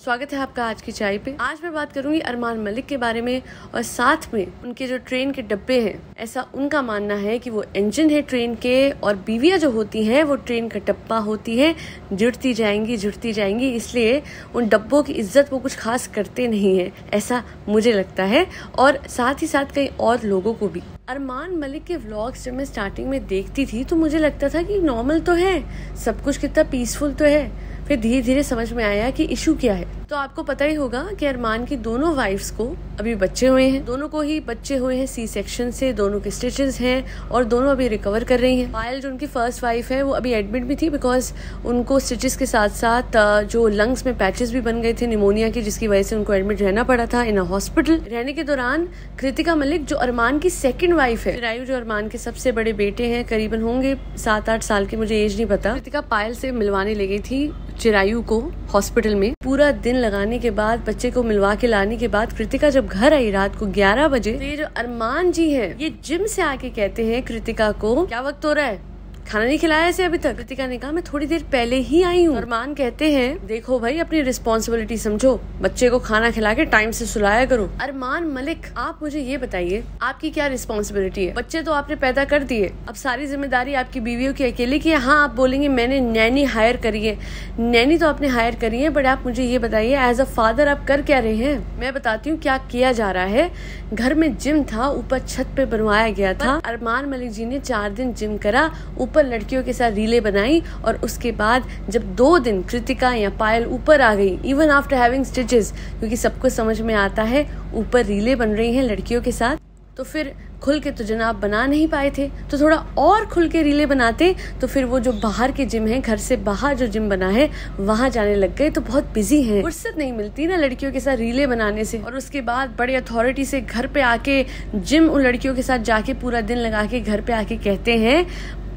स्वागत है आपका आज की चाय पे। आज मैं बात करूंगी अरमान मलिक के बारे में और साथ में उनके जो ट्रेन के डब्बे हैं, ऐसा उनका मानना है कि वो इंजन है ट्रेन के और बीवियां जो होती हैं वो ट्रेन का डब्बा होती है, जुड़ती जाएंगी, इसलिए उन डब्बों की इज्जत वो कुछ खास करते नहीं है, ऐसा मुझे लगता है और साथ ही साथ कई और लोगों को भी। अरमान मलिक के व्लॉग्स जब मैं स्टार्टिंग में देखती थी तो मुझे लगता था कि नॉर्मल तो है, सब कुछ कितना पीसफुल तो है, फिर धीरे धीरे समझ में आया कि इशू क्या है। तो आपको पता ही होगा कि अरमान की दोनों वाइफ्स को अभी बच्चे हुए हैं, दोनों को ही बच्चे हुए हैं सी सेक्शन से, दोनों के स्टिचेस हैं और दोनों अभी रिकवर कर रही हैं। पायल जो उनकी फर्स्ट वाइफ है वो अभी एडमिट भी थी बिकॉज उनको स्टिचेस के साथ साथ जो लंग्स में पैचेस भी बन गए थे निमोनिया की, जिसकी वजह से उनको एडमिट रहना पड़ा था इन हॉस्पिटल। रहने के दौरान कृतिका मलिक जो अरमान की सेकेंड वाइफ है, चिरायू जो अरमान के सबसे बड़े बेटे हैं, करीबन होंगे 7-8 साल के, मुझे एज नहीं पता, कृतिका पायल से मिलवाने ले गई थी चिरायू को हॉस्पिटल में। पूरा दिन लगाने के बाद, बच्चे को मिलवा के लाने के बाद कृतिका जब घर आई रात को 11 बजे, तो ये जो अरमान जी हैं ये जिम से आके कहते हैं कृतिका को, क्या वक्त हो रहा है, खाना नहीं खिलाया इसे अभी तक। कृतिका ने कहा मैं थोड़ी देर पहले ही आई हूँ। अरमान कहते हैं देखो भाई अपनी रिस्पॉन्सिबिलिटी समझो, बच्चे को खाना खिला के टाइम से सुलाया करो। अरमान मलिक आप मुझे ये बताइए आपकी क्या रिस्पॉन्सिबिलिटी है? बच्चे तो आपने पैदा कर दिए, अब सारी जिम्मेदारी आपकी बीवियों की अकेले की है। हाँ आप बोलेंगे मैंने नैनी हायर करी है, नैनी तो आपने हायर करी है, बट आप मुझे ये बताइए एज अ फादर आप कर क्या रहे हैं? मैं बताती हूँ क्या किया जा रहा है। घर में जिम था, ऊपर छत पे बनवाया गया था। अरमान मलिक जी ने 4 दिन जिम करा, ऊपर लड़कियों के साथ रीले बनाई और उसके बाद जब 2 दिन कृतिका या पायल ऊपर आ गई, इवन आफ्टर हैविंग स्टिचेस, क्योंकि सबको समझ में आता है ऊपर रीले बन रही हैं लड़कियों के साथ, तो फिर खुल के तो जनाब बना नहीं पाए थे, तो थोड़ा और खुल के रीले बनाते तो फिर वो जो बाहर के जिम है, घर से बाहर जो जिम बना है वहां जाने लग गए। तो बहुत बिजी हैं, फुर्सत नहीं मिलती ना लड़कियों के साथ रीले बनाने से। और उसके बाद बड़े अथॉरिटी से घर पे आके जिम उन लड़कियों के साथ जाके पूरा दिन लगा के घर पे आके कहते हैं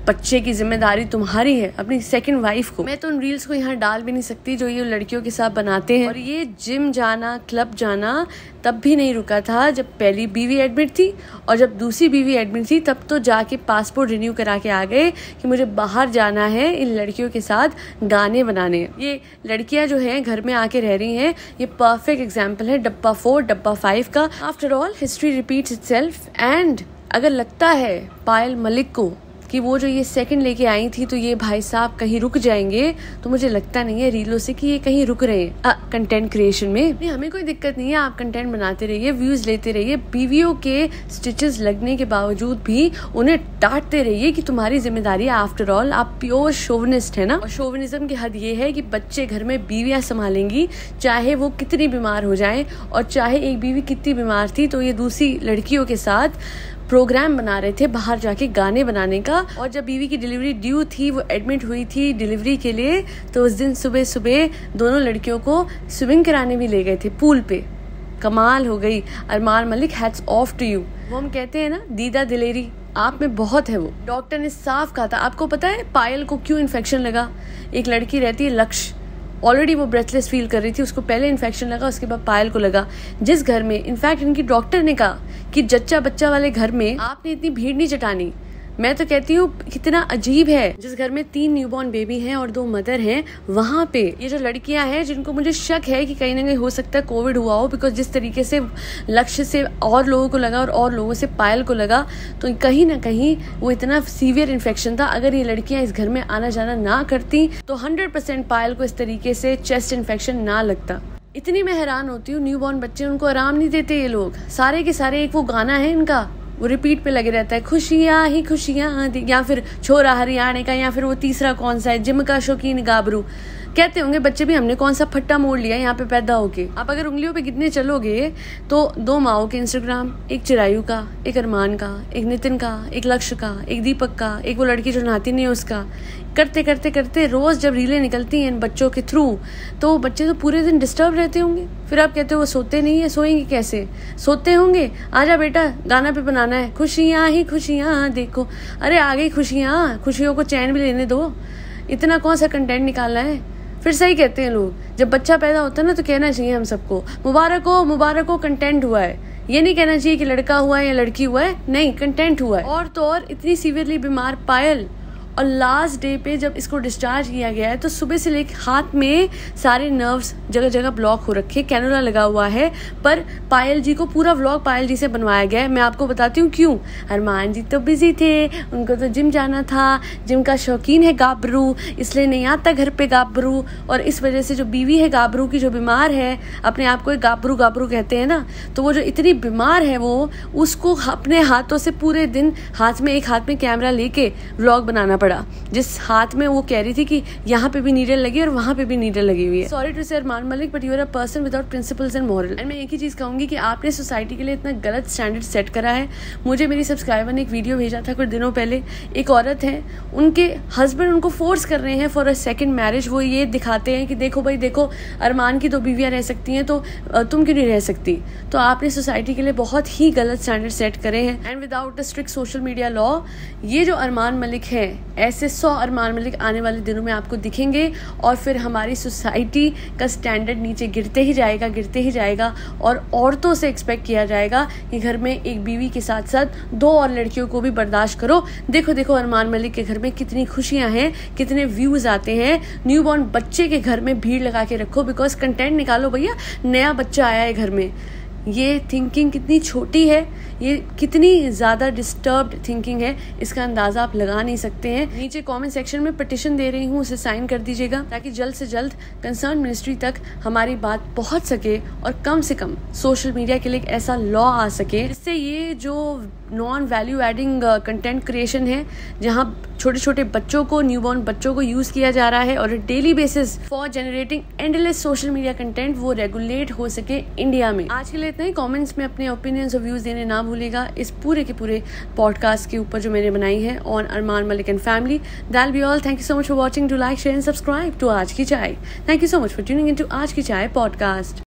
बच्चे की जिम्मेदारी तुम्हारी है, अपनी सेकंड वाइफ को। मैं तो उन रील्स को यहाँ डाल भी नहीं सकती जो ये लड़कियों के साथ बनाते हैं। और ये जिम जाना, क्लब जाना तब भी नहीं रुका था जब पहली बीवी एडमिट थी, और जब दूसरी बीवी एडमिट थी तब तो जाके पासपोर्ट रिन्यू करा के आ गए कि मुझे बाहर जाना है इन लड़कियों के साथ गाने बनाने। ये लड़कियां जो हैं घर में आके रह रही हैं, ये परफेक्ट एग्जाम्पल है डब्बा 4 डब्बा 5 का। After all history repeats itself. And अगर लगता है पायल मलिक को कि वो जो ये सेकंड लेके आई थी तो ये भाई साहब कहीं रुक जाएंगे, तो मुझे लगता नहीं है रीलों से कि ये कहीं रुक रहे हैं कंटेंट क्रिएशन में। नहीं, हमें कोई दिक्कत नहीं है, आप कंटेंट बनाते रहिए, व्यूज लेते रहिए, बीवियों के स्टिचेस लगने के बावजूद भी उन्हें डांटते रहिए कि तुम्हारी जिम्मेदारी है। आफ्टर ऑल आप प्योर शोविनिस्ट है ना, और शोविनिज्म की हद ये है कि बच्चे घर में बीवियां संभालेंगी, चाहे वो कितनी बीमार हो जाए, और चाहे एक बीवी कितनी बीमार थी तो ये दूसरी लड़कियों के साथ प्रोग्राम बना रहे थे बाहर जाके गाने बनाने का। और जब बीवी की डिलीवरी ड्यू थी, वो एडमिट हुई थी डिलीवरी के लिए, तो उस दिन सुबह सुबह दोनों लड़कियों को स्विमिंग कराने भी ले गए थे पूल पे। कमाल हो गई। Armaan Malik hats off to you. वो हम कहते हैं ना दीदा दिलेरी आप में बहुत है। वो डॉक्टर ने साफ कहा था। आपको पता है पायल को क्यों इन्फेक्शन लगा? एक लड़की रहती है लक्ष्य, ऑलरेडी वो ब्रेथलेस फील कर रही थी, उसको पहले इन्फेक्शन लगा, उसके बाद पायल को लगा। जिस घर में, इनफैक्ट इनकी डॉक्टर ने कहा कि जच्चा बच्चा वाले घर में आपने इतनी भीड़ नहीं जुटानी। मैं तो कहती हूँ कितना अजीब है, जिस घर में 3 न्यूबॉर्न बेबी हैं और 2 मदर हैं, वहां पे ये जो लड़कियां हैं जिनको मुझे शक है कि कहीं ना कहीं हो सकता है कोविड हुआ हो, बिकॉज जिस तरीके से लक्ष्य से और लोगों को लगा और लोगों से पायल को लगा, तो कहीं ना कहीं वो इतना सीवियर इन्फेक्शन था। अगर ये लड़कियां इस घर में आना जाना ना करती तो 100% पायल को इस तरीके से चेस्ट इन्फेक्शन ना लगता। इतनी मैं हैरान होती हूँ, न्यूबॉर्न बच्चे उनको आराम नहीं देते ये लोग, सारे के सारे। एक वो गाना है इनका, वो रिपीट पे लगे रहता है, खुशियां ही खुशियां, या फिर छोरा हरियाणे का, या फिर वो तीसरा कौन सा है, जिम का शौकीन गाबरू। कहते होंगे बच्चे भी हमने कौन सा फट्टा मोड़ लिया यहाँ पे पैदा होके। आप अगर उंगलियों पे गिनने चलोगे तो 2 माओ के इंस्टाग्राम, एक चिरायू का, एक अरमान का, एक नितिन का, एक लक्ष्य का, एक दीपक का, एक वो लड़की जो नहाती नहीं है उसका। करते करते करते रोज जब रीलें निकलती हैं इन बच्चों के थ्रू, तो बच्चे तो पूरे दिन डिस्टर्ब रहते होंगे। फिर आप कहते हो वो सोते नहीं है, सोएंगे कैसे? सोते होंगे, आजा बेटा गाना पे बनाना है, खुशियां ही खुशियां देखो। अरे आ गई खुशियां, खुशियों को चैन भी लेने दो, इतना कौन सा कंटेंट निकालना है? फिर सही कहते हैं लोग, जब बच्चा पैदा होता है ना तो कहना चाहिए हम सबको मुबारक हो कंटेंट हुआ है। ये नहीं कहना चाहिए कि लड़का हुआ है या लड़की हुआ है, नहीं कंटेंट हुआ है। और तो और इतनी सीवियरली बीमार पायल और लास्ट डे पे जब इसको डिस्चार्ज किया गया है तो सुबह से लेकर हाथ में सारे नर्व्स जगह जगह ब्लॉक हो रखे, कैनुला लगा हुआ है। पर पायल जी को पूरा व्लॉग पायल जी से बनवाया गया है। मैं आपको बताती हूँ क्यों। अरमान जी तो बिजी थे, उनको तो जिम जाना था, जिम का शौकीन है गाबरू, इसलिए नहीं आता घर पे गाबरू। और इस वजह से जो बीवी है गाबरू की, जो बीमार है, अपने आप को गाबरू गाबरू कहते हैं ना, तो वो जो इतनी बीमार है वो उसको अपने हाथों से पूरे दिन एक हाथ में कैमरा लेके व्लॉग बनाना पड़ा, जिस हाथ में वो कह रही थी कि यहाँ पे भी नीडल लगी और वहाँ पे भी नीडल लगी हुई है। Sorry to say Armaan Malik, but you are a person without principles and moral. And मैं एक ही चीज कहूंगी कि आपने सोसाइटी के लिए इतना गलत स्टैंडर्ड सेट करा है। मुझे मेरी सब्सक्राइबर ने एक वीडियो भेजा था कुछ दिनों पहले। एक औरत है, उनके हस्बैंड उनको फोर्स कर रहे हैं फॉर अ सेकेंड मैरिज। वो ये दिखाते हैं कि देखो भाई देखो, अरमान की 2 बीवियां रह सकती हैं तो तुम क्यों नहीं रह सकती। तो आपने सोसाइटी के लिए बहुत ही गलत स्टैंडर्ड सेट करे हैं। And without a strict social media law, ये जो अरमान मलिक है, ऐसे 100 अरमान मलिक आने वाले दिनों में आपको दिखेंगे और फिर हमारी सोसाइटी का स्टैंडर्ड नीचे गिरते ही जाएगा और औरतों से एक्सपेक्ट किया जाएगा कि घर में एक बीवी के साथ साथ 2 और लड़कियों को भी बर्दाश्त करो। देखो अरमान मलिक के घर में कितनी खुशियां हैं, कितने व्यूज आते हैं। न्यूबॉर्न बच्चे के घर में भीड़ लगा के रखो, बिकॉज कंटेंट निकालो भैया, नया बच्चा आया है घर में। ये थिंकिंग कितनी छोटी है, ये कितनी ज़्यादा डिस्टर्ब्ड थिंकिंग है, इसका अंदाज़ा आप लगा नहीं सकते हैं। नीचे कमेंट सेक्शन में पिटिशन दे रही हूँ, उसे साइन कर दीजिएगा ताकि जल्द से जल्द कंसर्न मिनिस्ट्री तक हमारी बात पहुँच सके और कम से कम सोशल मीडिया के लिए एक ऐसा लॉ आ सके जिससे ये जो non value adding content creation है, जहाँ छोटे छोटे बच्चों को, न्यूबॉर्न बच्चों को यूज़ किया जा रहा है और daily basis for generating endless social media content, वो रेगुलेट हो सके इंडिया में। आज के लिए इतना ही। कमेंट्स में अपने ओपिनियंस और व्यूज़ देने ना भूलिएगा इस पूरे के पूरे पॉडकास्ट के ऊपर जो मैंने बनाई है on Armaan Malik and family. That be all. Thank you so much for watching. Do like, share and subscribe to Aaj Ki Chai. Thank you so much for tuning in to Aaj Ki चाय पॉडकास्ट।